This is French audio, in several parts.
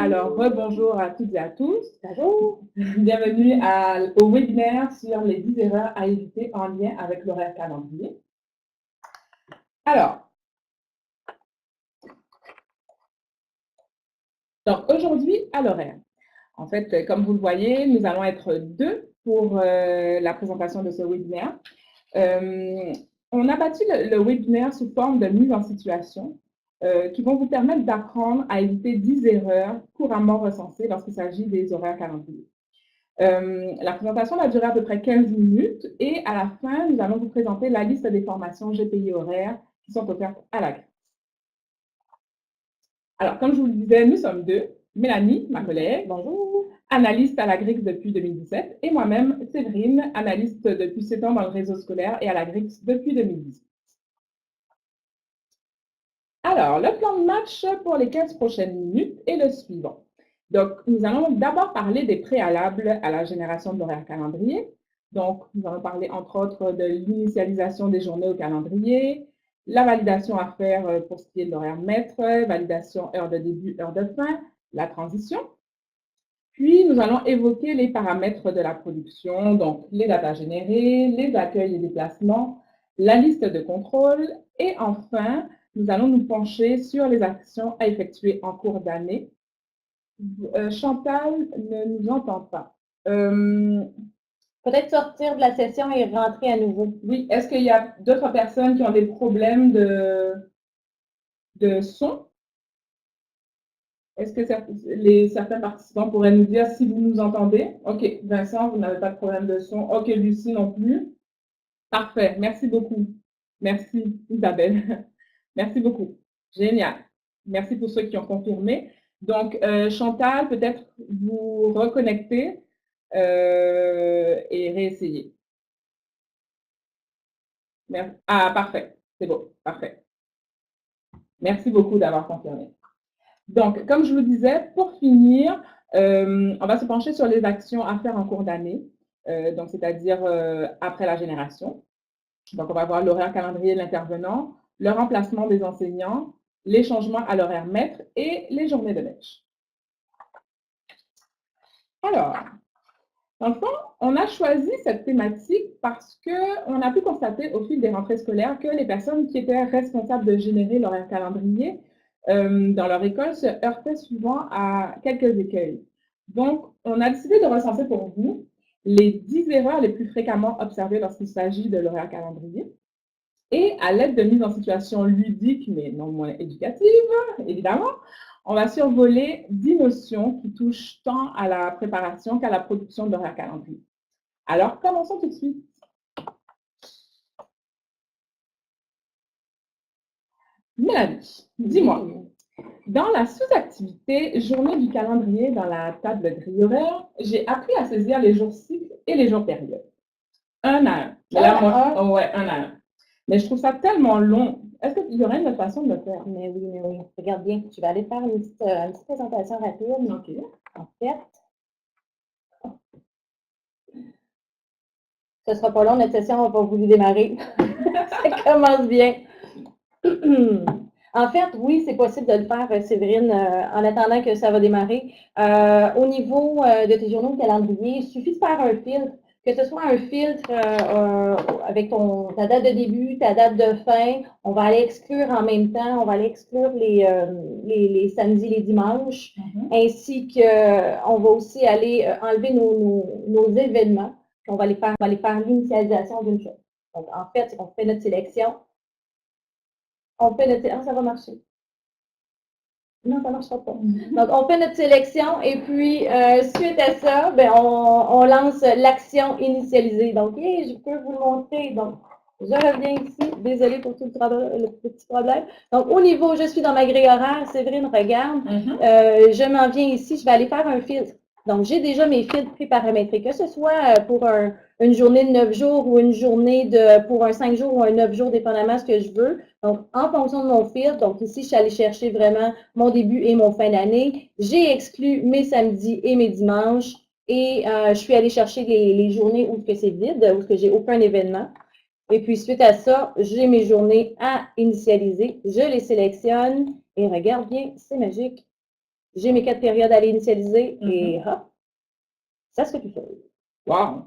Alors, rebonjour à toutes et à tous. Bonjour. Bienvenue au webinaire sur les 10 erreurs à éviter en lien avec l'horaire calendrier. Alors, donc aujourd'hui à l'horaire. En fait, comme vous le voyez, nous allons être deux pour la présentation de ce webinaire. On a bâti le webinaire sous forme de mise en situation qui vont vous permettre d'apprendre à éviter 10 erreurs couramment recensées lorsqu'il s'agit des horaires calendriers. La présentation va durer à peu près 15 minutes et à la fin, nous allons vous présenter la liste des formations GPI horaires qui sont offertes à la grille. Alors, comme je vous le disais, nous sommes deux. Mélanie, ma collègue, bonjour, analyste à la GRIX depuis 2017, et moi-même, Séverine, analyste depuis 7 ans dans le réseau scolaire et à la GRIX depuis 2010. Alors, le plan de match pour les 15 prochaines minutes est le suivant. Donc, nous allons d'abord parler des préalables à la génération de l'horaire calendrier. Donc, nous allons parler entre autres de l'initialisation des journées au calendrier, la validation à faire pour ce qui est de l'horaire maître, validation heure de début, heure de fin, la transition. Puis, nous allons évoquer les paramètres de la production, donc les datas générées, les accueils et déplacements, la liste de contrôle et enfin, nous allons nous pencher sur les actions à effectuer en cours d'année. Chantal ne nous entend pas. Peut-être sortir de la session et rentrer à nouveau. Oui, est-ce qu'il y a d'autres personnes qui ont des problèmes de son? Est-ce que certains participants pourraient nous dire si vous nous entendez? OK, Vincent, vous n'avez pas de problème de son. OK, Lucie non plus. Parfait, merci beaucoup. Merci, Isabelle. Merci beaucoup. Génial. Merci pour ceux qui ont confirmé. Donc, Chantal, peut-être vous reconnecter et réessayer. Ah, parfait. C'est bon, parfait. Merci beaucoup d'avoir confirmé. Donc, comme je vous disais, pour finir, on va se pencher sur les actions à faire en cours d'année, donc c'est-à-dire après la génération. Donc, on va voir l'horaire calendrier de l'intervenant, le remplacement des enseignants, les changements à l'horaire maître et les journées de neige. Alors, dans le fond, on a choisi cette thématique parce qu'on a pu constater au fil des rentrées scolaires que les personnes qui étaient responsables de générer l'horaire calendrier dans leur école se heurtaient souvent à quelques écueils. Donc, on a décidé de recenser pour vous les 10 erreurs les plus fréquemment observées lorsqu'il s'agit de l'horaire calendrier. Et à l'aide de mises en situation ludiques, mais non moins éducatives, évidemment, on va survoler 10 notions qui touchent tant à la préparation qu'à la production de l'horaire calendrier. Alors, commençons tout de suite. Mélanie, dis-moi, dans la sous-activité journée du calendrier dans la table grille horaire, j'ai appris à saisir les jours cycles et les jours périodes. Un à un. Là, moi, ouais, un à un. Mais je trouve ça tellement long. Est-ce qu'il y aurait une autre façon de le faire? Mais oui. Regarde bien, tu vas aller faire une petite présentation rapide. OK. En fait, ce ne sera pas long, notre session, on va pas vous démarrer. Ça commence bien. En fait, oui, c'est possible de le faire, Séverine, en attendant que ça va démarrer. Au niveau de tes journaux de calendrier, il suffit de faire un filtre, que ce soit un filtre avec ta date de début, ta date de fin. On va aller exclure en même temps, on va aller exclure les samedis, les dimanches, ainsi qu'on va aussi aller enlever nos événements. On va aller faire l'initialisation d'une chose. Donc, en fait, on fait notre sélection. On fait notre... Ah, ça va marcher. Non, ça ne marchera pas. Donc, on fait notre sélection et puis, suite à ça, ben, on lance l'action initialisée. Donc, je peux vous le montrer. Donc, je reviens ici. Désolée pour tout le petit problème. Donc, au niveau, je suis dans ma grille horaire. Séverine, regarde. Je m'en viens ici. Je vais aller faire un filtre. Donc, j'ai déjà mes filtres pré-paramétrés, que ce soit pour une journée de 9 jours ou une journée pour un 5 jours ou un 9 jours, dépendamment de ce que je veux. Donc, en fonction de mon filtre, donc ici, je suis allée chercher vraiment mon début et mon fin d'année. J'ai exclu mes samedis et mes dimanches et je suis allée chercher les journées où c'est vide, où j'ai aucun événement. Et puis, suite à ça, j'ai mes journées à initialiser. Je les sélectionne et regarde bien, c'est magique. j'ai mes 4 périodes à aller initialiser et hop, ça se fait tout seul. Wow!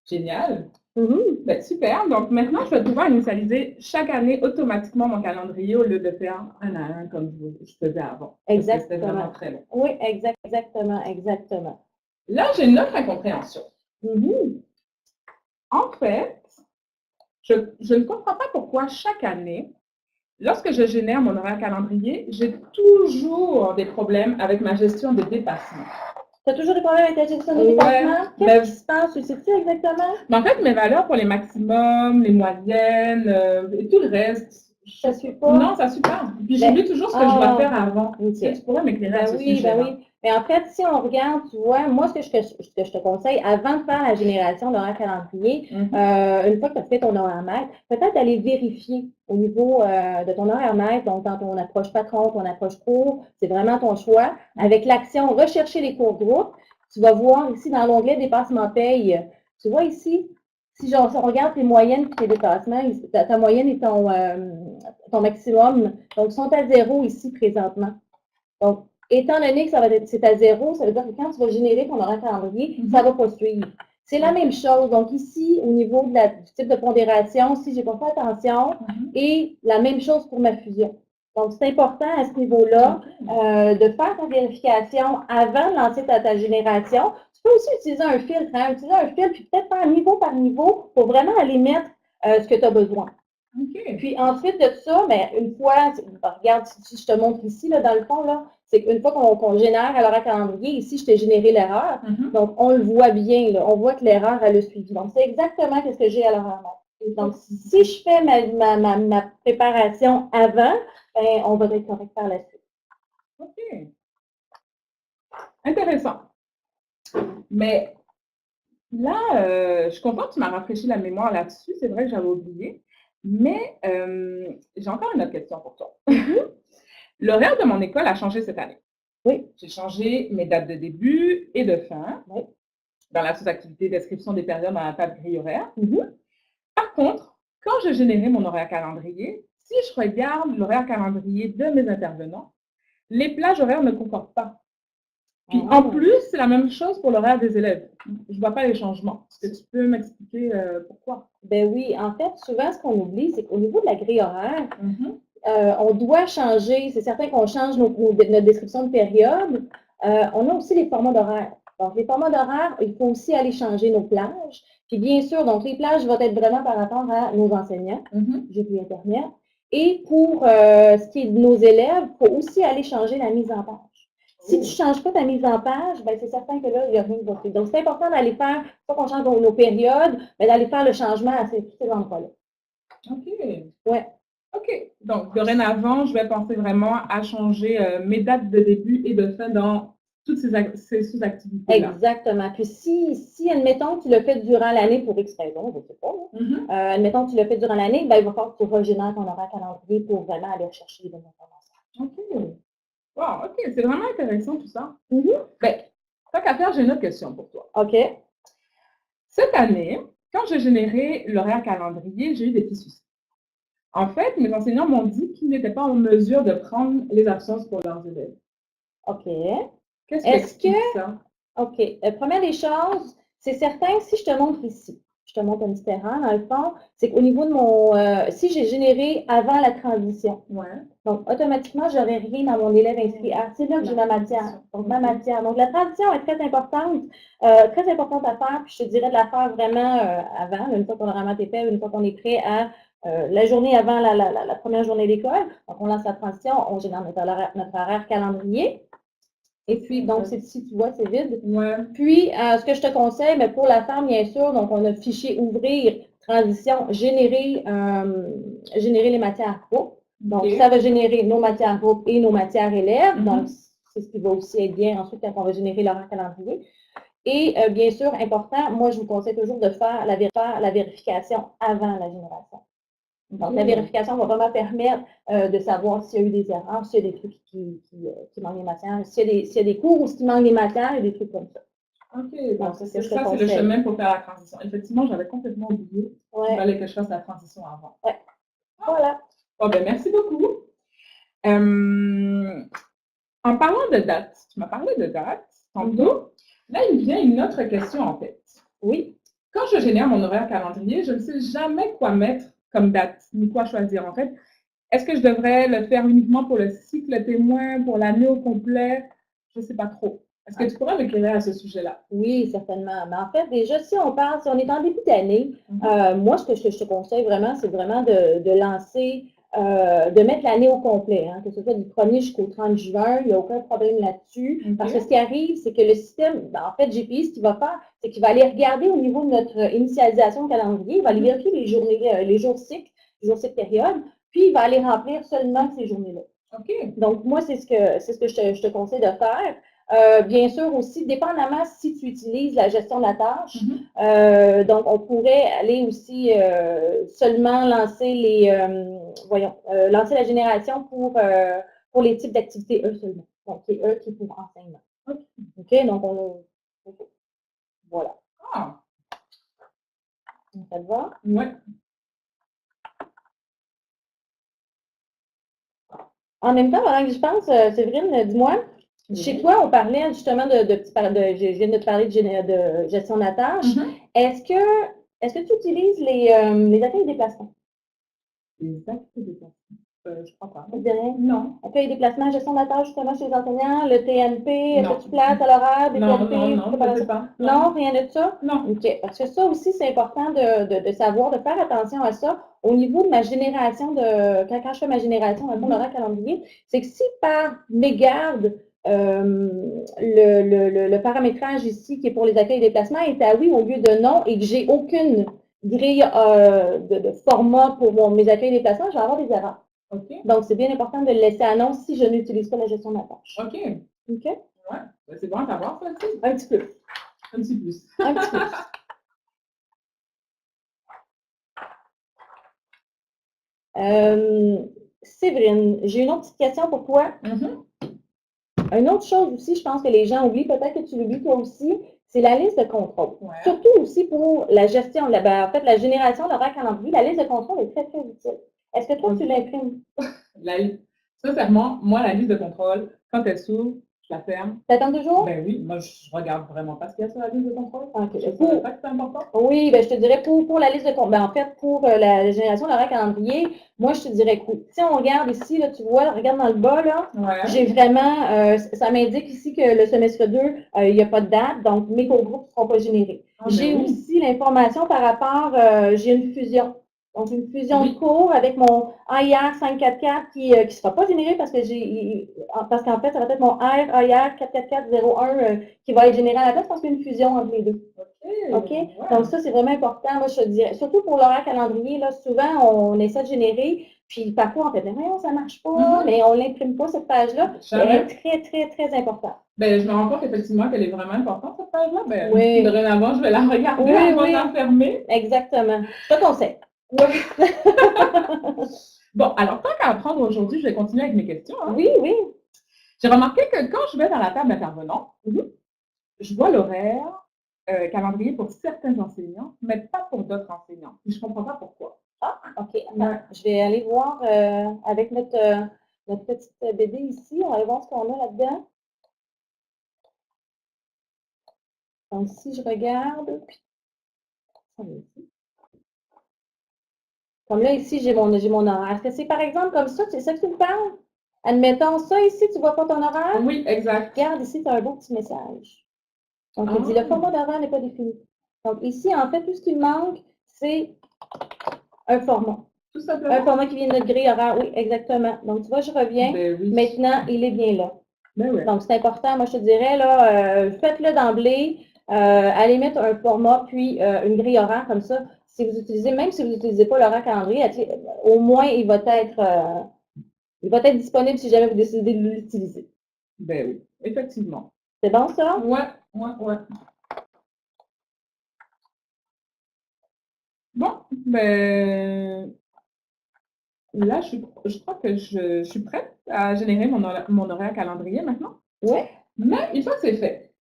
Génial! Mm-hmm. Ben, super. Donc maintenant, je vais pouvoir initialiser chaque année automatiquement mon calendrier au lieu de faire un à un comme je faisais avant. Exactement. C'était vraiment très long. Oui, exactement, exactement. Là, j'ai une autre incompréhension. Mm-hmm. En fait, je ne comprends pas pourquoi chaque année, lorsque je génère mon horaire calendrier, j'ai toujours des problèmes avec ma gestion des dépassements. Tu as toujours des problèmes avec ta gestion des dépassements? Qu'est-ce qui se passe? C'est-tu exactement? Mais en fait, mes valeurs pour les maximums, les moyennes et tout le reste, ça suit pas? Non, ça suit pas. Puis j'oublie toujours ce que je dois faire avant. Okay. Tu pourrais m'éclairer à ce sujet-là? Ben oui. Mais en fait, si on regarde, tu vois, moi, ce que je te conseille, avant de faire la génération d'horaire calendrier, une fois que tu as fait ton horaire maître, peut-être aller vérifier au niveau de ton horaire maître, donc dans ton approche patron, ton approche cours, c'est vraiment ton choix. Avec l'action rechercher les cours groupe, tu vas voir ici dans l'onglet dépassement paye, tu vois ici, si on regarde tes moyennes et tes dépassements, ta moyenne et ton maximum, donc sont à 0 ici présentement. Donc, étant donné que c'est à 0, ça veut dire que quand tu vas générer ton horaire calendrier, ça va pas suivre. C'est la même chose. Donc, ici, au niveau du type de pondération, si j'ai pas fait attention, et la même chose pour ma fusion. Donc, c'est important à ce niveau-là de faire ta vérification avant de lancer ta génération. Tu peux aussi utiliser un filtre, puis peut-être faire niveau par niveau pour vraiment aller mettre ce que tu as besoin. Okay. Puis ensuite de ça, ben, une fois, regarde, si je te montre ici, là, dans le fond, là, c'est qu'une fois qu'on génère à l'horaire calendrier, ici, je t'ai généré l'erreur. Donc, on le voit bien, là, on voit que l'erreur, elle a suivi. Donc, c'est exactement ce que j'ai à l'horaire maître. Donc, si je fais ma préparation avant, ben, on va être correct par la suite. OK. Intéressant. Mais là, je suis contente que tu m'as rafraîchi la mémoire là-dessus. C'est vrai que j'avais oublié. Mais j'ai encore une autre question pour toi. L'horaire de mon école a changé cette année. Oui. J'ai changé mes dates de début et de fin dans la sous-activité description des périodes dans la table grille horaire. Par contre, quand je générais mon horaire calendrier, si je regarde l'horaire calendrier de mes intervenants, les plages horaires ne concordent pas. Puis en plus, c'est la même chose pour l'horaire des élèves. Je ne vois pas les changements. Est-ce que tu peux m'expliquer pourquoi? Ben oui, en fait, souvent, ce qu'on oublie, c'est qu'au niveau de la grille horaire, on doit changer, c'est certain qu'on change notre description de période. On a aussi les formats d'horaire. Donc, les formats d'horaire, il faut aussi aller changer nos plages. Puis bien sûr, donc les plages vont être vraiment par rapport à nos enseignants, j'ai pris Internet. Et pour ce qui est de nos élèves, il faut aussi aller changer la mise en page. Si tu ne changes pas ta mise en page, ben c'est certain que là, il n'y a rien qui va suivre. Donc, c'est important d'aller faire, pas qu'on change nos périodes, mais d'aller faire le changement à tous ces endroits-là. OK. Ouais. OK. Donc, dorénavant, je vais penser vraiment à changer mes dates de début et de fin dans toutes ces sous-activités-là. Exactement. Puis si, admettons, tu l'as fait durant l'année pour X raison, je ne sais pas, admettons que tu l'as fait durant l'année, ben, il va falloir que tu régénères ton horaire calendrier pour vraiment aller chercher les bonnes informations. OK. Wow, OK. C'est vraiment intéressant tout ça. Ben, tant qu'à faire, j'ai une autre question pour toi. OK. Cette année, quand j'ai généré l'horaire calendrier, j'ai eu des petits soucis. En fait, mes enseignants m'ont dit qu'ils n'étaient pas en mesure de prendre les absences pour leurs élèves. OK. Qu'est-ce que ça? OK. Première des choses, c'est certain, si je te montre ici, je te montre un petit erreur, dans le fond, c'est qu'au niveau de mon... si j'ai généré avant la transition, donc automatiquement, je n'aurai rien dans mon élève inscrit. C'est là que j'ai ma matière. Donc, ma matière. Donc, la transition est très importante à faire, puis je te dirais de la faire vraiment avant, une fois qu'on aura été fait, une fois qu'on est prêt à la journée avant la première journée d'école. Donc, on lance la transition, on génère notre horaire calendrier. Et puis, donc, si tu vois, c'est vide. Puis, ce que je te conseille, mais pour la faire, bien sûr, donc, on a fichier ouvrir, transition, générer les matières groupes. Donc, ça va générer nos matières groupes et nos matières élèves. Donc, c'est ce qui va aussi être bien ensuite quand on va générer l'horaire calendrier. Et bien sûr, important, moi, je vous conseille toujours de faire la vérification avant la génération. Donc, la vérification va vraiment permettre de savoir s'il y a eu des erreurs, s'il y a des trucs qui manquent des matières, s'il y a des cours où il manque des matières et des trucs comme ça. OK, donc c'est le chemin pour faire la transition. Effectivement, j'avais complètement oublié qu'il fallait que je fasse la transition avant. Voilà. Bon, ben merci beaucoup. En parlant de date, tu m'as parlé de date tantôt. Là, il me vient une autre question en tête. Oui. Quand je génère mon horaire calendrier, je ne sais jamais quoi mettre comme date, ni quoi choisir. En fait, est-ce que je devrais le faire uniquement pour le cycle témoin, pour l'année au complet? Je ne sais pas trop. Est-ce que tu pourrais m'éclairer à ce sujet-là? Oui, certainement. Mais en fait, déjà, si on est en début d'année, moi, ce que je te conseille vraiment, c'est vraiment de lancer, de mettre l'année au complet, hein, que ce soit du 1er jusqu'au 30 juin, il n'y a aucun problème là-dessus. Parce que ce qui arrive, c'est que le système, en fait, GPS, ce qu'il va faire, c'est qu'il va aller regarder au niveau de notre initialisation calendrier, il va aller vérifier les journées, les jours cycles période, puis il va aller remplir seulement ces journées-là. Donc, moi, c'est ce que je te conseille de faire. Bien sûr aussi, dépendamment si tu utilises la gestion de la tâche, donc on pourrait aller aussi seulement lancer lancer la génération pour les types d'activités E seulement. Donc, c'est E qui est pour enseignement. OK, donc voilà. Ah. Ça te va? Oui. En même temps, pendant que je pense, Séverine, dis-moi, chez toi, on parlait justement je viens de te parler de gestion de la tâche. Est-ce que tu utilises les accueils de déplacement? Les accueils de déplacement? Je crois pas. Ça te dit rien? Non. Accueil de déplacement, gestion de la tâche, justement, chez les enseignants, le TNP, est-ce que tu places à l'horaire, des TNP? Non, je ne sais pas. Non, rien de ça? Non. OK. Parce que ça aussi, c'est important de savoir, de faire attention à ça. Au niveau de ma génération quand je fais ma génération dans mon horaire calendrier, c'est que si par mégarde, le paramétrage ici, qui est pour les accueils et déplacements, est à oui au lieu de non et que j'ai aucune grille de format pour mes accueils et déplacements, je vais avoir des erreurs. Donc, c'est bien important de le laisser à non si je n'utilise pas la gestion de la tâche. OK. OK? Ouais. C'est bon à savoir, ça aussi. Un petit peu. Un petit plus. Un petit peu. Séverine, j'ai une autre petite question pour toi. Une autre chose aussi, je pense que les gens oublient, peut-être que tu l'oublies toi aussi, c'est la liste de contrôle. Surtout aussi pour la gestion, en fait, la génération de l'horaire calendrier, la liste de contrôle est très, très utile. Est-ce que toi, tu l'imprimes? Sincèrement, moi, la liste de contrôle, quand elle s'ouvre, je la ferme. T'attends toujours? Ben oui, moi, je regarde vraiment pas ce qu'il y a sur la liste de contrôle. Okay. Je ne pas que c'est important. Oui, ben, je te dirais pour la liste de contrôle. Ben, en fait, pour la génération de l'horaire calendrier, moi, je te dirais que si on regarde ici, là, tu vois, regarde dans le bas, là, j'ai vraiment, ça m'indique ici que le semestre 2, il n'y a pas de date, donc mes cours groupes ne seront pas générés. J'ai aussi l'information par rapport, j'ai une fusion. Donc, une fusion de cours avec mon AIR 544 qui ne sera pas généré parce qu'en fait, ça va être mon AIR 44401 qui va être généré à la place parce qu'il y a une fusion entre les deux. OK? Donc, ça, c'est vraiment important. Moi, je te dirais, surtout pour l'horaire calendrier, là, souvent, on essaie de générer, puis parfois, on fait, mais non, ça ne marche pas, mais on ne l'imprime pas, cette page-là. Elle est très, très, très importante. Ben, je me rends compte effectivement qu'elle est vraiment importante, cette page-là. Ben, dorénavant, je vais la regarder avant de la fermer. Exactement. Je te conseille. Oui. Bon, alors, tant qu'à apprendre aujourd'hui, je vais continuer avec mes questions. Hein. Oui. J'ai remarqué que quand je vais dans la table d'intervenants, je vois l'horaire calendrier pour certains enseignants, mais pas pour d'autres enseignants. Et je ne comprends pas pourquoi. Ah, OK. Je vais aller voir avec notre petite BD ici. On va aller voir ce qu'on a là-dedans. Donc, si je regarde, comme là, ici, j'ai mon horaire. Est-ce que c'est par exemple comme ça? C'est ça que tu me parles? Admettons ça ici, tu ne vois pas ton horaire? Oui, exact. Regarde ici, tu as un beau petit message. Donc, il dit le format d'horaire n'est pas défini. Donc, ici, en fait, tout ce qui manque, c'est un format. Tout simplement. Un format qui vient de notre grille horaire. Oui, exactement. Donc, tu vois, je reviens. Ben oui. Maintenant, il est bien là. Ben oui. Donc, c'est important. Moi, je te dirais, là, faites-le d'emblée. Allez mettre un format, puis une grille horaire comme ça. Si vous utilisez, même si vous n'utilisez pas l'horaire calendrier, au moins, il va être disponible si jamais vous décidez de l'utiliser. Ben oui, effectivement. C'est bon, ça? Ouais. Bon, ben là, je crois que je suis prête à générer mon horaire calendrier maintenant. Oui. Mais une fois que c'est fait,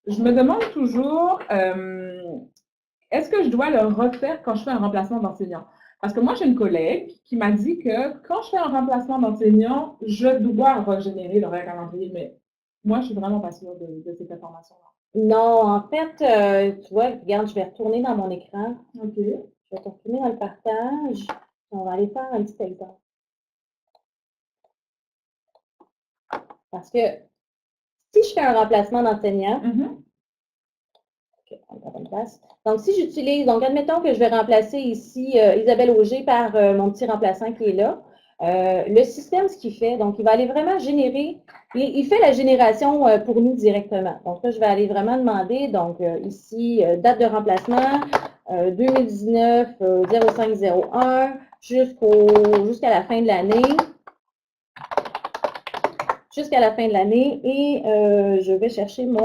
je me demande toujours, est-ce que je dois le refaire quand je fais un remplacement d'enseignant? Parce que moi, j'ai une collègue qui m'a dit que quand je fais un remplacement d'enseignant, je dois régénérer l'horaire calendrier, mais moi, je suis vraiment pas sûre de cette information-là. Non, en fait, tu vois, regarde, je vais retourner dans mon écran. OK. Je vais retourner dans le partage. On va aller faire un petit exemple. Parce que si je fais un remplacement d'enseignant, donc si j'utilise, donc admettons que je vais remplacer ici Isabelle Auger par mon petit remplaçant qui est là. Le système, ce qu'il fait, donc il va aller vraiment générer, il fait la génération pour nous directement. Donc là, je vais aller vraiment demander, donc ici, date de remplacement, 2019 0501 jusqu'à la fin de l'année. Jusqu'à la fin de l'année et je vais chercher mon...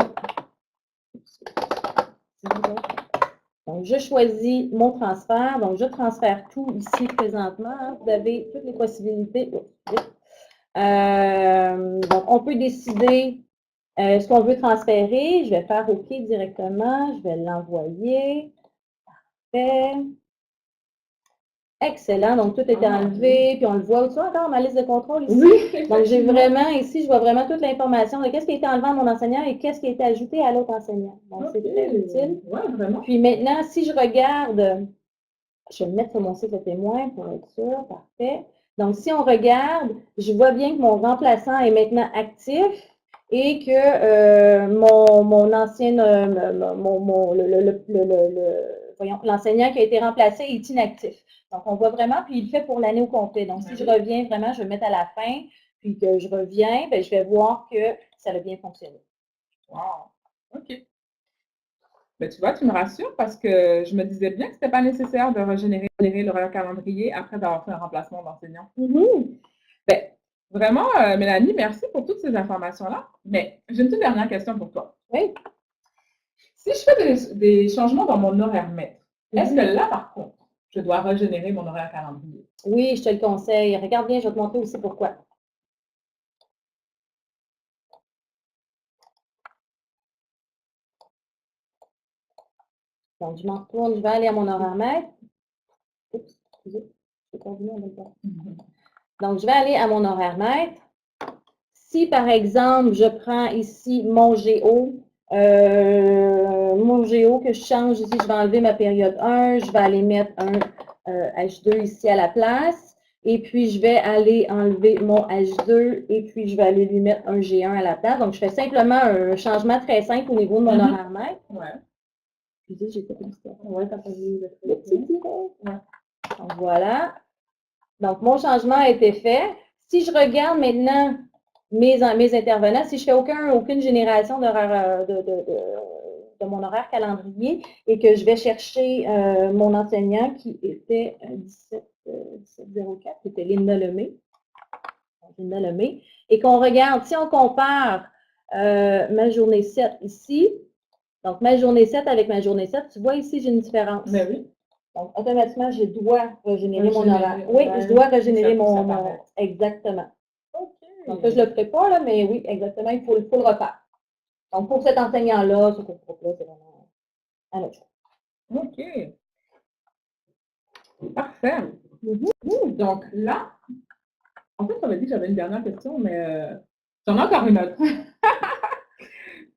Donc, je choisis mon transfert. Donc, je transfère tout ici présentement. Vous avez toutes les possibilités. Donc, on peut décider ce qu'on veut transférer. Je vais faire OK directement. Je vais l'envoyer. Parfait. Excellent. Donc, tout est enlevé. Puis, on le voit. Tu vois encore ma liste de contrôle ici? Oui. Donc, j'ai vraiment, ici, je vois vraiment toute l'information de qu'est-ce qui a été enlevé à mon enseignant et qu'est-ce qui a été ajouté à l'autre enseignant. Donc, c'est très utile. Oui, vraiment. Puis maintenant, si je regarde, je vais me mettre sur mon site de témoin pour être sûr. Parfait. Donc, si on regarde, je vois bien que mon remplaçant est maintenant actif et que mon ancien, l'enseignant qui a été remplacé est inactif. Donc, on voit vraiment, puis il le fait pour l'année au complet. Donc, si je reviens vraiment, je vais mettre à la fin, puis que je reviens, bien, je vais voir que ça a bien fonctionné. Wow. OK. Mais tu vois, tu me rassures parce que je me disais bien que ce n'était pas nécessaire de régénérer l'horaire calendrier après avoir fait un remplacement d'enseignant. Ben, vraiment, Mélanie, merci pour toutes ces informations-là. Mais j'ai une toute dernière question pour toi. Oui. Si je fais des changements dans mon horaire maître, est-ce que là, par contre, je dois régénérer mon horaire calendrier? Oui, je te le conseille. Regarde bien, je vais te montrer aussi pourquoi. Donc, je m'en retourne, je vais aller à mon horaire maître. Oups, excusez, je pas venu en même temps. Donc, je vais aller à mon horaire maître. Si, par exemple, je prends ici mon géo que je change ici, je vais enlever ma période 1, je vais aller mettre un H2 ici à la place. Et puis, je vais aller enlever mon H2 et puis je vais aller lui mettre un G1 à la place. Donc, je fais simplement un changement très simple au niveau de mon horaire maître. Ouais. Excusez, j'ai fait une petite ouais, t'as pas vu le petit tiret. Ouais. Donc, voilà. Donc, mon changement a été fait. Si je regarde maintenant mes intervenants, si je fais aucune génération de mon horaire calendrier et que je vais chercher mon enseignant qui était 1704, qui était Linda Lemay. Linda Lemay. Et qu'on regarde, si on compare ma journée 7 ici, donc ma journée 7 avec ma journée 7, tu vois ici, j'ai une différence. Mais oui. Donc, automatiquement, je dois régénérer mon horaire. Oui, je dois régénérer mon... Exactement. Okay. Donc, là, je ne le ferai pas, là, mais oui, exactement, il faut le refaire. Donc, pour cet enseignant-là, ce groupe-là, c'est vraiment un autre chose. OK. Parfait. Donc là, en fait, j'avais dit que j'avais une dernière question, mais j'en ai encore une autre.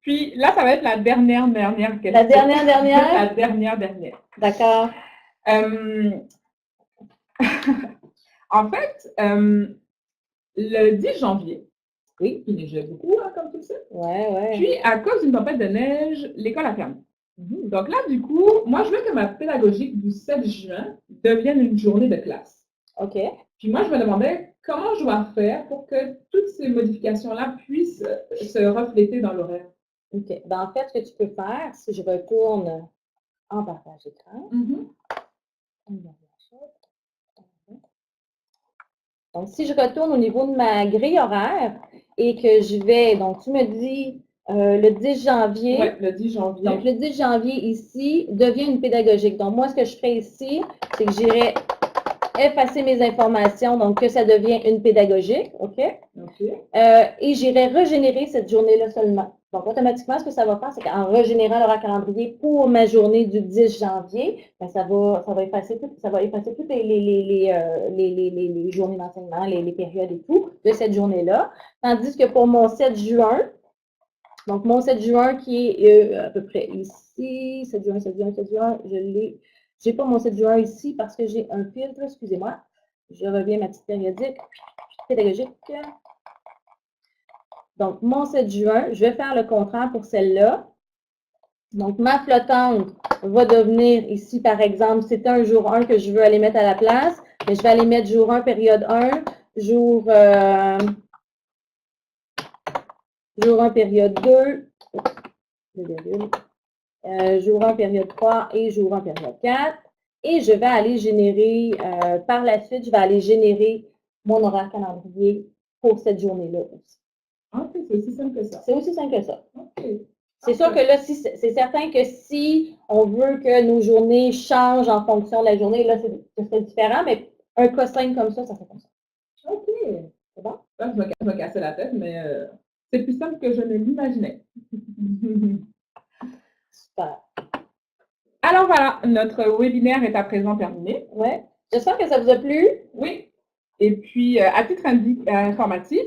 Puis là, ça va être la dernière question. La dernière? La dernière. D'accord. En fait, le 10 janvier, oui, il neigeait beaucoup, hein, comme tu le sais. Ouais. Puis, à cause d'une tempête de neige, l'école a fermé. Donc là, du coup, moi, je veux que ma pédagogique du 7 juin devienne une journée de classe. OK. Puis moi, je me demandais comment je dois faire pour que toutes ces modifications-là puissent se refléter dans l'horaire. OK. Ben, en fait, ce que tu peux faire, si je retourne en partage d'écran, donc, si je retourne au niveau de ma grille horaire et que je vais, donc tu me dis le 10 janvier. Oui, le 10 janvier. Donc, le 10 janvier ici devient une pédagogique. Donc, moi, ce que je ferai ici, c'est que j'irai effacer mes informations, donc que ça devient une pédagogique, OK? Et j'irai régénérer cette journée-là seulement. Donc, automatiquement, ce que ça va faire, c'est qu'en régénérant l'horaire calendrier pour ma journée du 10 janvier, ben, ça va effacer toutes les journées d'enseignement, les périodes et tout de cette journée-là. Tandis que pour mon 7 juin, donc mon 7 juin qui est à peu près ici, 7 juin, je l'ai. J'ai pas mon 7 juin ici parce que j'ai un filtre, excusez-moi. Je reviens à ma petite périodique pédagogique. Donc, mon 7 juin, je vais faire le contraire pour celle-là. Donc, ma flottante va devenir ici, par exemple, c'est un jour 1 que je veux aller mettre à la place, mais je vais aller mettre jour 1, période 1, jour 1, période 2, jour 1, période 3 et jour 1, période 4. Et je vais aller générer, par la suite, je vais aller générer mon horaire calendrier pour cette journée-là aussi. OK, c'est aussi simple que ça. C'est aussi simple que ça. OK. C'est sûr que là, c'est certain que si on veut que nos journées changent en fonction de la journée, là, c'est différent, mais un cosine comme ça fait comme ça. OK. C'est bon? Là, je vais casser la tête, mais c'est plus simple que je ne l'imaginais. Super. Alors voilà, notre webinaire est à présent terminé. Ouais. J'espère que ça vous a plu. Oui. Et puis, à titre informatif,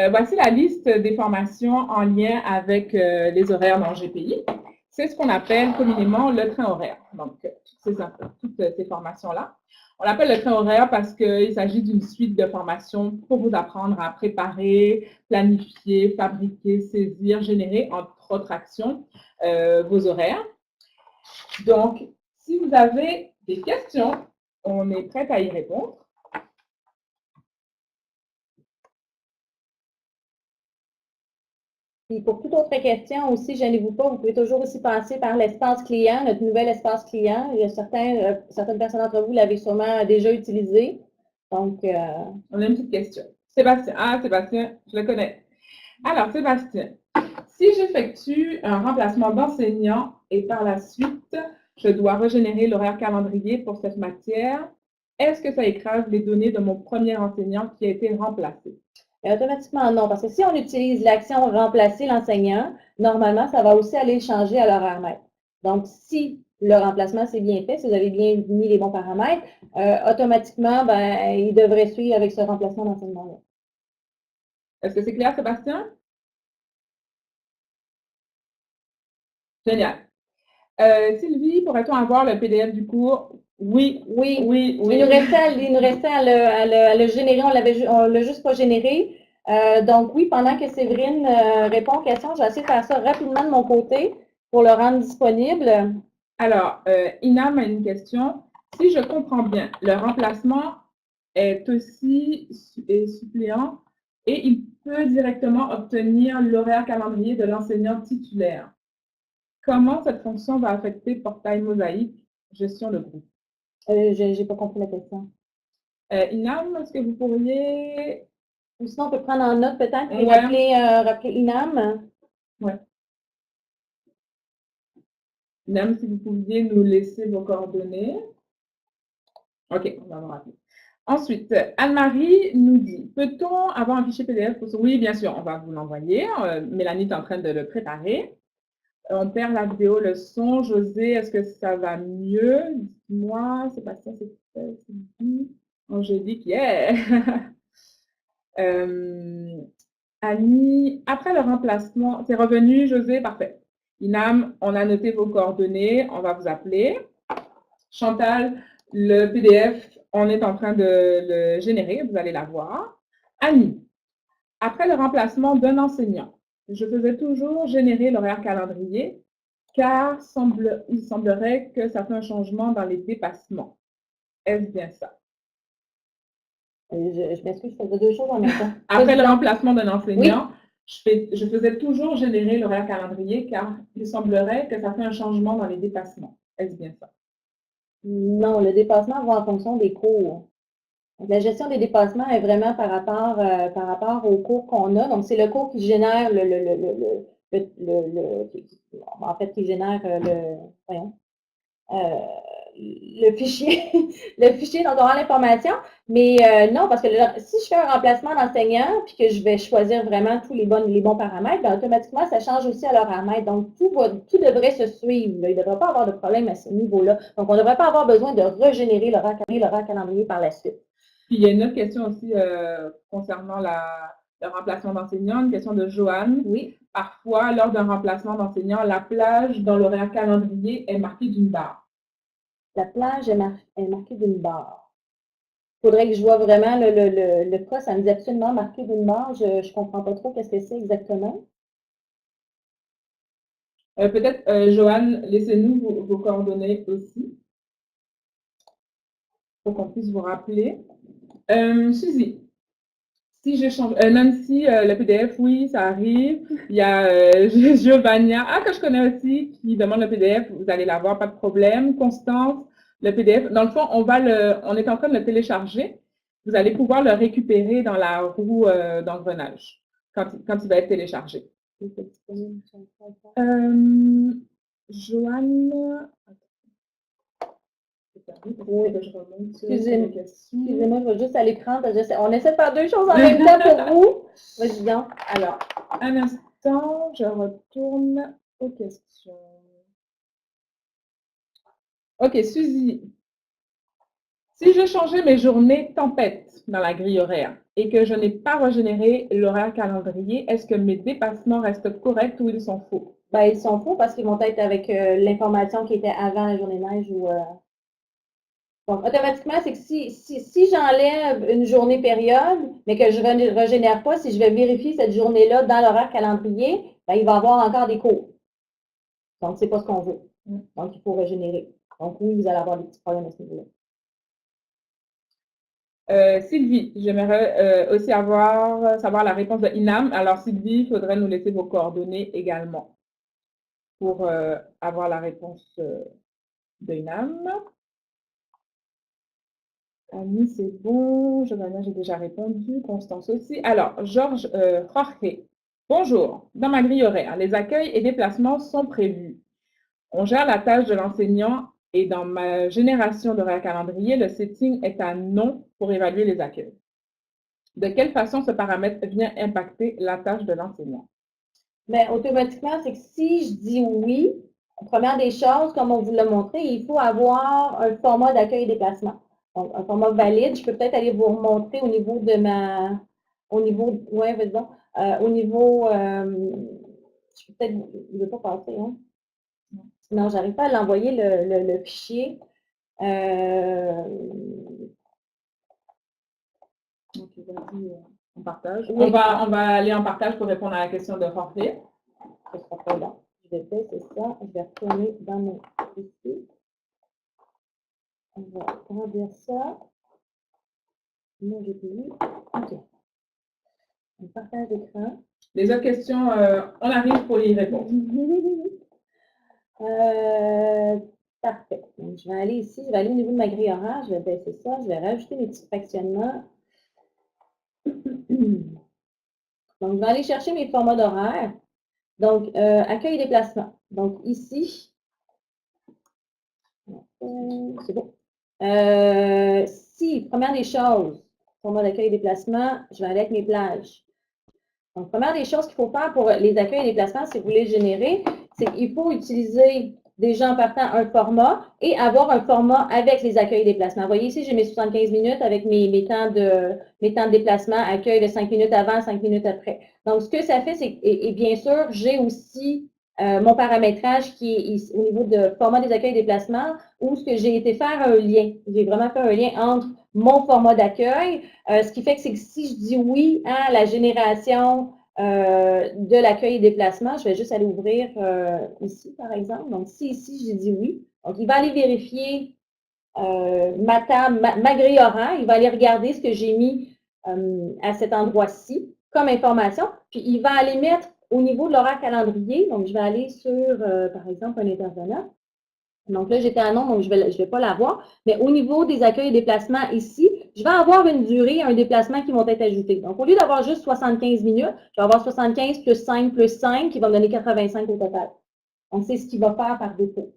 voici la liste des formations en lien avec les horaires dans GPI. C'est ce qu'on appelle communément le train horaire. Donc, toutes ces formations-là. On l'appelle le train horaire parce qu'il s'agit d'une suite de formations pour vous apprendre à préparer, planifier, fabriquer, saisir, générer, entre autres actions, vos horaires. Donc, si vous avez des questions, on est prêt à y répondre. Et pour toute autre question aussi, gênez-vous pas, vous pouvez toujours aussi passer par l'espace client, notre nouvel espace client. Il y a certaines personnes d'entre vous l'avaient sûrement déjà utilisé. Donc, on a une petite question. Sébastien. Ah, Sébastien, je le connais. Alors, Sébastien, si j'effectue un remplacement d'enseignant et par la suite, je dois régénérer l'horaire calendrier pour cette matière, est-ce que ça écrase les données de mon premier enseignant qui a été remplacé? Automatiquement, non, parce que si on utilise l'action remplacer l'enseignant, normalement, ça va aussi aller changer à l'horaire maître. Donc, si le remplacement s'est bien fait, si vous avez bien mis les bons paramètres, automatiquement, ben, il devrait suivre avec ce remplacement d'enseignement-là. Est-ce que c'est clair, Sébastien? Génial. Sylvie, pourrait-on avoir le PDF du cours? Oui. Il nous restait à le générer, on l'a juste pas généré. Donc oui, pendant que Séverine répond aux questions, je vais essayer de faire ça rapidement de mon côté pour le rendre disponible. Alors, Inam a une question. Si je comprends bien, le remplacement est aussi suppléant et il peut directement obtenir l'horaire calendrier de l'enseignant titulaire. Comment cette fonction va affecter Portail Mosaïque, gestion de groupe? Je n'ai pas compris la question. Inam, est-ce que vous pourriez... Ou sinon, on peut prendre en note peut-être et Ouais. rappeler Inam. Oui. Inam, si vous pouviez nous laisser vos coordonnées. OK, on va vous rappeler. Ensuite, Anne-Marie nous dit, peut-on avoir un fichier PDF pour ça? Oui, bien sûr, on va vous l'envoyer. Mélanie est en train de le préparer. On perd la vidéo, le son. José, est-ce que ça va mieux? Dites-moi, Sébastien, c'est dit. Angélique, yeah! Annie, après le remplacement, c'est revenu, José, parfait. Inam, on a noté vos coordonnées, on va vous appeler. Chantal, le PDF, on est en train de le générer, vous allez l'avoir. Annie, après le remplacement d'un enseignant, je faisais toujours générer l'horaire calendrier car il semblerait que ça fait un changement dans les dépassements. Est-ce bien ça? Je m'excuse, je faisais deux choses en même temps. Après le remplacement d'un enseignant, oui. je faisais toujours générer l'horaire calendrier car il semblerait que ça fait un changement dans les dépassements. Est-ce bien ça? Non, le dépassement va en fonction des cours. Donc, la gestion des dépassements est vraiment par rapport au cours qu'on a. Donc, c'est le cours qui génère en fait, qui génère voyons, le fichier, le fichier dont on a l'information. Mais non, parce que si je fais un remplacement d'enseignant puis que je vais choisir vraiment tous les bons paramètres, bien, automatiquement, ça change aussi à l'horaire. Donc, tout devrait se suivre. Là. Il ne devrait pas avoir de problème à ce niveau-là. Donc, on ne devrait pas avoir besoin de régénérer l'horaire calendrier par la suite. Puis, il y a une autre question aussi concernant le remplacement d'enseignants, une question de Joanne. Oui. Parfois, lors d'un remplacement d'enseignant, la plage dans l'horaire calendrier est marquée d'une barre. La plage est marquée d'une barre. Il faudrait que je vois vraiment le cas. Ça me dit absolument marqué d'une barre. Je ne comprends pas trop qu'est-ce que c'est exactement. Peut-être, Joanne, laissez-nous vos coordonnées aussi pour qu'on puisse vous rappeler. Suzy, si je change, Nancy, le PDF, oui, ça arrive. Il y a Giovannia, que je connais aussi, qui demande le PDF. Vous allez l'avoir, pas de problème. Constance, le PDF. Dans le fond, on est en train de le télécharger. Vous allez pouvoir le récupérer dans la roue d'engrenage quand il va être téléchargé. Joanne. Oui. Excusez-moi, je vais juste à l'écran. On essaie de faire deux choses en même temps pour vous. Vas-y, donc. Alors. Un instant, je retourne aux questions. OK, Suzy. Si je changeais mes journées tempête dans la grille horaire et que je n'ai pas régénéré l'horaire calendrier, est-ce que mes dépassements restent corrects ou ils sont faux? Ben, ils sont faux parce qu'ils vont être avec l'information qui était avant la journée neige ou. Donc, automatiquement, c'est que si j'enlève une journée période, mais que je ne régénère pas, si je vais vérifier cette journée-là dans l'horaire calendrier, ben, il va y avoir encore des cours. Donc, c'est pas ce qu'on veut. Donc, il faut régénérer. Donc, oui, vous allez avoir des petits problèmes à ce niveau-là. Sylvie, j'aimerais aussi savoir la réponse de Inam. Alors, Sylvie, il faudrait nous laisser vos coordonnées également pour avoir la réponse de Inam. Annie, c'est bon. Giovanna, j'ai déjà répondu. Constance aussi. Alors, Jorge. Bonjour. Dans ma grille horaire, les accueils et déplacements sont prévus. On gère la tâche de l'enseignant et dans ma génération d'horaire calendrier, le setting est à non pour évaluer les accueils. De quelle façon ce paramètre vient impacter la tâche de l'enseignant? Mais automatiquement, c'est que si je dis oui, première des choses, comme on vous l'a montré, il faut avoir un format d'accueil et déplacement. Donc, un format valide. Je peux peut-être aller vous remontrer au niveau de ma. Ouais, vas-y donc. Au niveau. Je peux peut-être. Je ne veux pas passer, hein? Non, je n'arrive pas à l'envoyer le fichier. Ok, vas-y, on partage. Oui. On va aller en partage pour répondre à la question de Jorge. Ce sera pas long. Je vais baisser ça. Je vais retourner dans mon fichier. On va grandir ça. Moi, j'ai vu. OK. On partage d'écran. Les autres questions, on arrive pour y répondre. Parfait. Donc, je vais aller ici. Je vais aller au niveau de ma grille horaire. Je vais baisser ça. Je vais rajouter mes petits fractionnements. Donc, je vais aller chercher mes formats d'horaire. Donc, accueil et déplacement. Donc, ici, c'est bon. Si, première des choses, format d'accueil et déplacement, je vais aller avec mes plages. Donc, première des choses qu'il faut faire pour les accueils et déplacements, si vous voulez générer, c'est qu'il faut utiliser déjà en partant un format et avoir un format avec les accueils et déplacements. Vous voyez ici, j'ai mes 75 minutes avec mes temps de déplacement, accueil de 5 minutes avant, 5 minutes après. Donc, ce que ça fait, c'est, et bien sûr, j'ai aussi mon paramétrage qui est au niveau de format des accueils et déplacements, où ce que j'ai été faire un lien. J'ai vraiment fait un lien entre mon format d'accueil, ce qui fait que c'est que si je dis oui à la génération de l'accueil et déplacement, je vais juste aller ouvrir ici, par exemple. Donc, si ici, j'ai dit oui, donc il va aller vérifier ma grille horaire, il va aller regarder ce que j'ai mis à cet endroit-ci comme information, puis il va aller mettre au niveau de l'horaire calendrier, donc je vais aller sur, par exemple, un intervenant. Donc là, j'étais à non, donc je vais pas l'avoir. Mais au niveau des accueils et déplacements ici, je vais avoir une durée, un déplacement qui vont être ajoutés. Donc, au lieu d'avoir juste 75 minutes, je vais avoir 75 plus 5 plus 5 qui va me donner 85 au total. Donc, c'est ce qu'il va faire par défaut.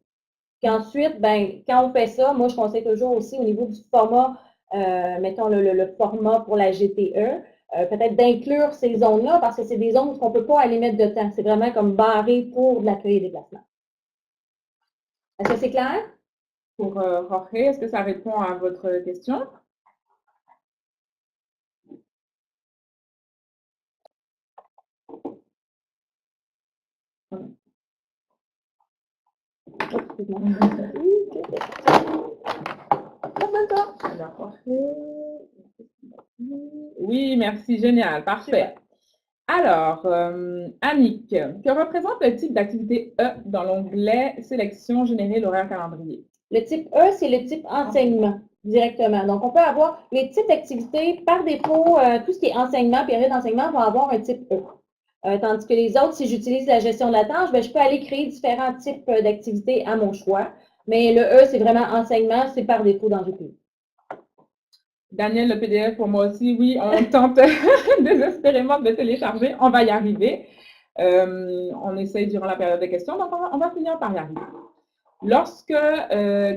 Puis ensuite, ben, quand on fait ça, moi, je conseille toujours aussi au niveau du format, mettons le format pour la GTE, peut-être d'inclure ces zones-là parce que c'est des zones qu'on ne peut pas aller mettre de temps. C'est vraiment comme barré pour de l'accueil et des déplacements. Est-ce que c'est clair? Pour Jorge, est-ce que ça répond à votre question? Oui, merci, génial, parfait. Alors, Annick, que représente le type d'activité E dans l'onglet Sélection, générer l'horaire calendrier? Le type E, c'est le type enseignement directement. Donc, on peut avoir les types d'activités par défaut, tout ce qui est enseignement, période d'enseignement va avoir un type E. Tandis que les autres, si j'utilise la gestion de la tâche, ben, je peux aller créer différents types d'activités à mon choix. Mais le E, c'est vraiment enseignement, c'est par défaut dans GPU. Daniel, le PDF, pour moi aussi, oui, on tente désespérément de le télécharger. On va y arriver. On essaye durant la période de questions, donc on va finir par y arriver.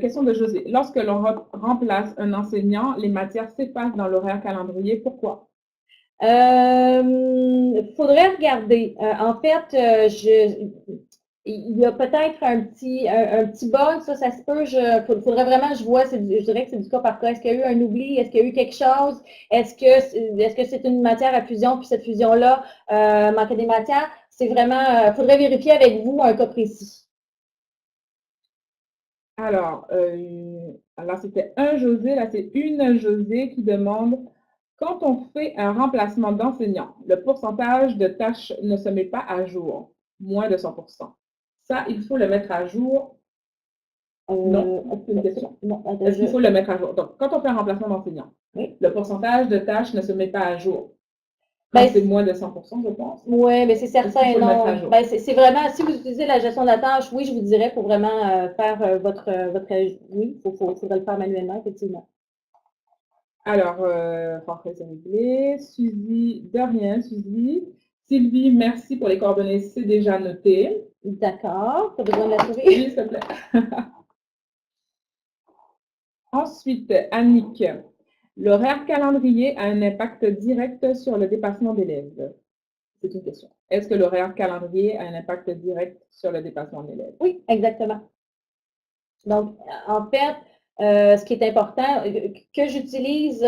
Question de José, lorsque l'on remplace un enseignant, les matières s'effacent dans l'horaire calendrier. Pourquoi? Faudrait regarder. En fait, il y a peut-être un petit bug, ça se peut. Faudrait vraiment, je dirais que c'est du cas par cas. Est-ce qu'il y a eu un oubli? Est-ce qu'il y a eu quelque chose? Est-ce que c'est une matière à fusion, puis cette fusion-là manquait des matières? C'est vraiment, faudrait vérifier avec vous un cas précis. Alors c'était un José, là c'est une José qui demande, quand on fait un remplacement d'enseignant, le pourcentage de tâches ne se met pas à jour, moins de 100%. Ça, il faut le mettre à jour. Non, c'est une question. Est-ce qu'il faut le mettre à jour? Donc, quand on fait un remplacement d'enseignant, oui, le pourcentage de tâches ne se met pas à jour. Ben, c'est moins de 100%, je pense. Oui, mais c'est certain, non. Ben, c'est vraiment, si vous utilisez la gestion de la tâche, oui, je vous dirais, pour vraiment faire votre oui, il faudrait le faire manuellement, effectivement. Alors, parfait, c'est réglé. Suzy, de rien, Suzy. Sylvie, merci pour les coordonnées, c'est déjà noté. D'accord, tu as besoin de la souris? Oui, s'il te plaît. Ensuite, Annick, l'horaire calendrier a un impact direct sur le dépassement d'élèves. C'est une question. Est-ce que l'horaire calendrier a un impact direct sur le dépassement d'élèves? Oui, exactement. Donc, en fait, ce qui est important, que j'utilise,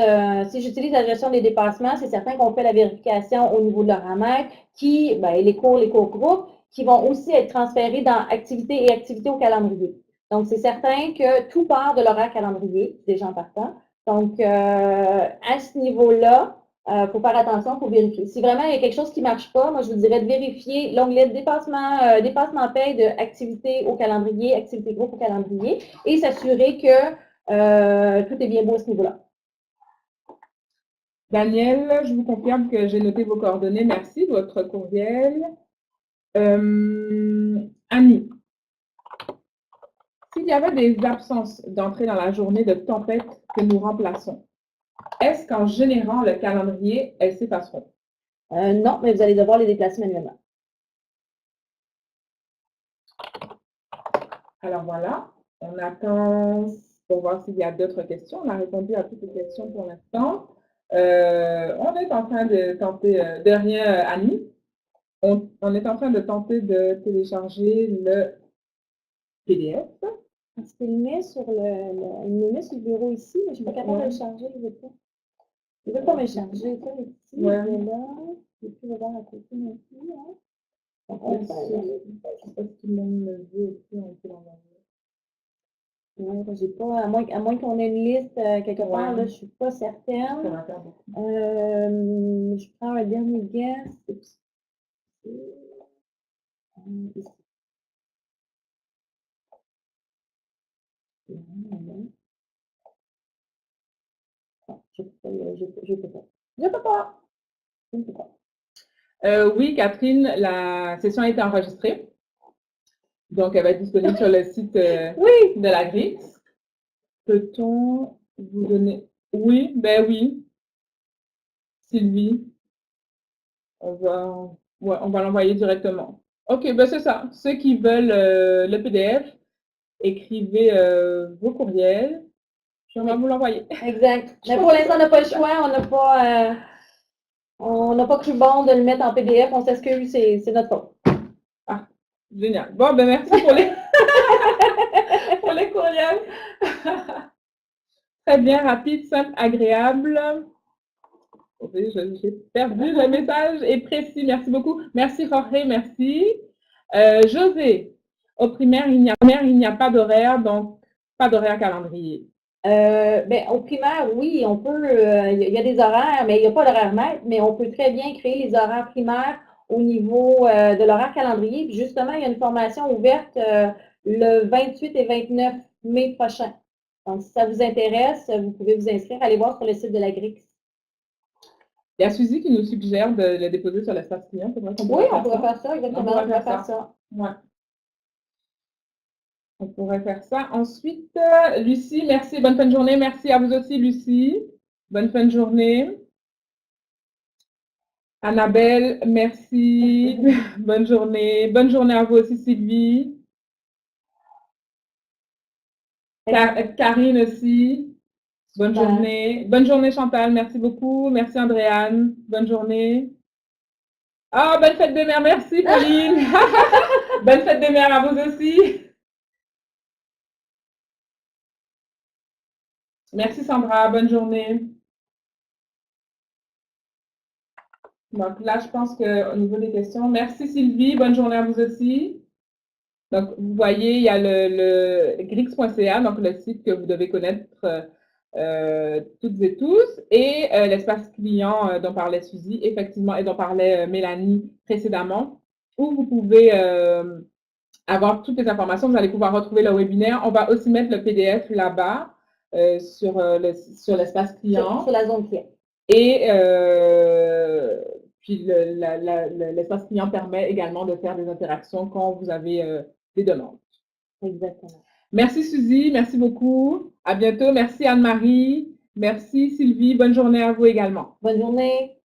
si j'utilise la gestion des dépassements, c'est certain qu'on fait la vérification au niveau de l'horamètre, les cours groupes, qui vont aussi être transférés dans activités et activités au calendrier. Donc, c'est certain que tout part de l'horaire calendrier, déjà en partant. Donc, à ce niveau-là, il faut faire attention, il faut vérifier. Si vraiment il y a quelque chose qui ne marche pas, moi, je vous dirais de vérifier l'onglet de dépassement paye de activité au calendrier, activité groupe au calendrier, et s'assurer que tout est bien beau à ce niveau-là. Daniel, je vous confirme que j'ai noté vos coordonnées. Merci, votre courriel. Annie, s'il y avait des absences d'entrée dans la journée de tempête que nous remplaçons, est-ce qu'en générant le calendrier, elles s'effaceront? Non, mais vous allez devoir les déplacer manuellement. Alors voilà, on attend pour voir s'il y a d'autres questions. On a répondu à toutes les questions pour l'instant. On est en train de tenter, de rien, Annie. On est en train de tenter de télécharger le PDF. Est-ce qu'il met sur il me met sur le bureau ici, mais je ne suis pas capable de le charger, je ne veux pas. Je ne veux pas me charger, ça, ici, ouais. Là, je ne vais plus le voir à côté non plus, hein. Donc, je ne sais pas si tout le monde le veut aussi, on peut l'envoyer. Oui, j'ai pas, à moins qu'on ait une liste quelque part, là, je ne suis pas certaine. Ça va faire beaucoup. Je prends un dernier guess. Ici. Non, je peux pas. Je peux pas. Je ne peux pas. Oui, Catherine, la session a été enregistrée. Donc, elle va être disponible sur le site oui, de la grille. Peut-on vous donner... Oui, ben oui. Sylvie, on va l'envoyer directement. OK, ben c'est ça. Ceux qui veulent le PDF, écrivez vos courriels. On va vous l'envoyer. Exact. Mais pour l'instant, on n'a pas le choix. On n'a pas cru bon de le mettre en PDF. On s'excuse, c'est notre faute. Ah, génial. Bon, ben merci pour les, pour les courriels. Très bien, rapide, simple, agréable. J'ai perdu le message et précis. Merci beaucoup. Merci Jorge, merci. José, au primaire, il n'y a pas d'horaire, donc pas d'horaire calendrier. Au primaire, oui, on peut, il y a des horaires, mais il n'y a pas d'horaire maître, mais on peut très bien créer les horaires primaires au niveau de l'horaire calendrier. Puis justement, il y a une formation ouverte le 28 et 29 mai prochain. Donc, si ça vous intéresse, vous pouvez vous inscrire. Allez voir sur le site de la GRIX. Il y a Suzy qui nous suggère de le déposer sur l'espace client. Oui, on pourrait faire ça, exactement. On pourrait faire ça. Ouais. On pourrait faire ça. Ensuite, Lucie, merci. Bonne fin de journée. Merci à vous aussi, Lucie. Bonne fin de journée. Annabelle, merci. Bonne journée. Bonne journée à vous aussi, Sylvie. Karine aussi. Bonne journée. Bonne journée, Chantal. Merci beaucoup. Merci, Andréane. Bonne journée. Ah, bonne fête des mères. Merci, Pauline. Bonne fête des mères à vous aussi. Merci, Sandra. Bonne journée. Donc là, je pense qu'au niveau des questions, merci, Sylvie. Bonne journée à vous aussi. Donc, vous voyez, il y a le grix.ca, donc le site que vous devez connaître toutes et tous, et l'espace client dont parlait Suzy, effectivement, et dont parlait Mélanie précédemment, où vous pouvez avoir toutes les informations. Vous allez pouvoir retrouver le webinaire. On va aussi mettre le PDF là-bas sur l'espace client. Sur la zone client. Et puis l'espace client permet également de faire des interactions quand vous avez des demandes. Exactement. Merci Suzy, merci beaucoup. À bientôt. Merci Anne-Marie. Merci Sylvie. Bonne journée à vous également. Bonne journée.